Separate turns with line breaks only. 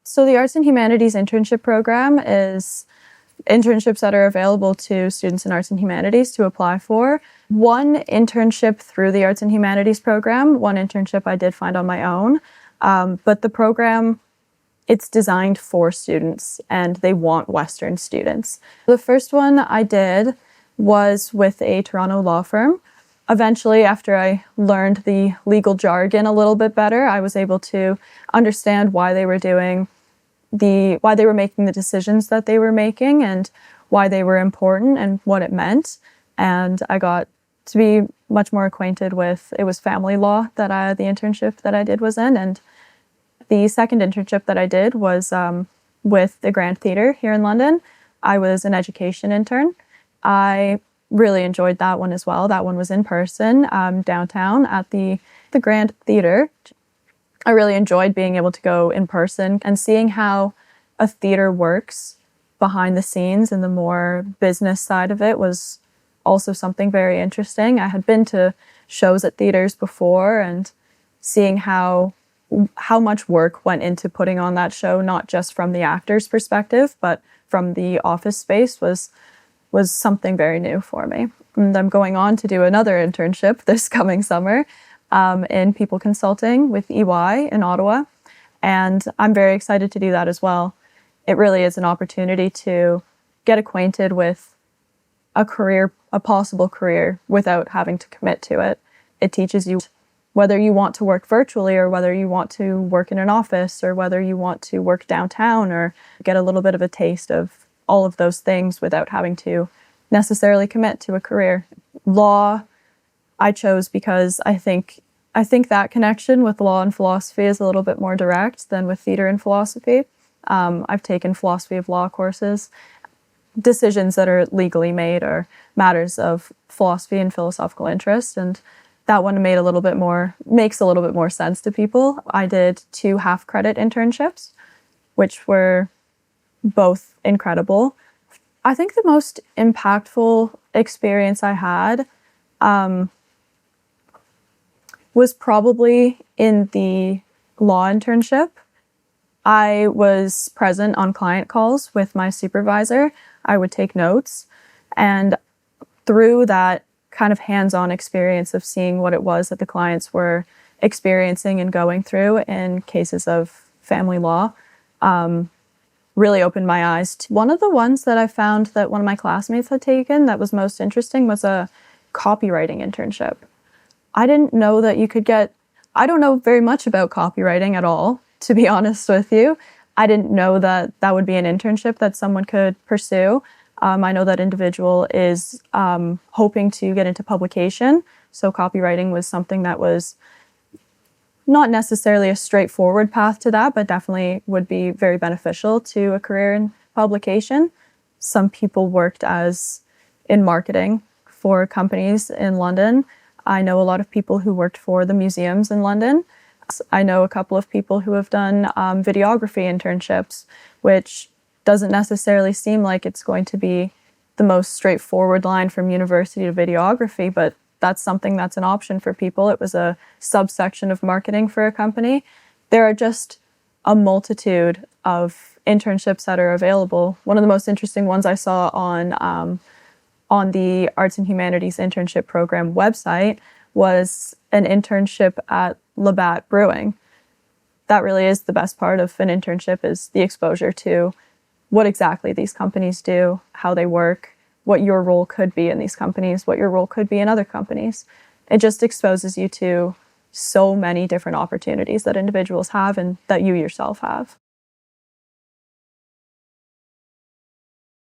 So the Arts and Humanities internship program is internships that are available to students in arts and humanities to apply for. One internship through the Arts and Humanities program, one internship I did find on my own. But the program, it's designed for students and they want Western students. The first one I did was with a Toronto law firm. Eventually, after I learned the legal jargon a little bit better, I was able to understand why they were making the decisions that they were making and why they were important and what it meant. And I got to be much more acquainted with, it was family law that the internship that I did was in. And the second internship that I did was with the Grand Theatre here in London. I was an education intern. I really enjoyed that one as well. That one was in person downtown at the Grand Theatre. I really enjoyed being able to go in person and seeing how a theatre works behind the scenes, and the more business side of it was also something very interesting. I had been to shows at theatres before, and seeing how much work went into putting on that show, not just from the actor's perspective, but from the office space was something very new for me. And I'm going on to do another internship this coming summer in people consulting with EY in Ottawa. And I'm very excited to do that as well. It really is an opportunity to get acquainted with a possible career without having to commit to it. It teaches you whether you want to work virtually or whether you want to work in an office or whether you want to work downtown, or get a little bit of a taste of all of those things without having to necessarily commit to a career. Law, I chose because I think that connection with law and philosophy is a little bit more direct than with theatre and philosophy. I've taken philosophy of law courses. Decisions that are legally made are matters of philosophy and philosophical interest, and that one makes a little bit more sense to people. I did 2 half-credit internships, which were both incredible. I think the most impactful experience I had was probably in the law internship. I was present on client calls with my supervisor. I would take notes, and through that kind of hands-on experience of seeing what it was that the clients were experiencing and going through in cases of family law, really opened my eyes. One of the ones that I found that one of my classmates had taken that was most interesting was a copywriting internship. I didn't know that you could I don't know very much about copywriting at all, to be honest with you. I didn't know that that would be an internship that someone could pursue. I know that individual is hoping to get into publication, so copywriting was something that was not necessarily a straightforward path to that, but definitely would be very beneficial to a career in publication. Some people worked in marketing for companies in London. I know a lot of people who worked for the museums in London. I know a couple of people who have done videography internships, which doesn't necessarily seem like it's going to be the most straightforward line from university to videography, but that's something that's an option for people. It was a subsection of marketing for a company. There are just a multitude of internships that are available. One of the most interesting ones I saw on the Arts and Humanities internship program website was an internship at Labatt Brewing. That really is the best part of an internship, is the exposure to what exactly these companies do, how they work, what your role could be in these companies, what your role could be in other companies. It just exposes you to so many different opportunities that individuals have and that you yourself have.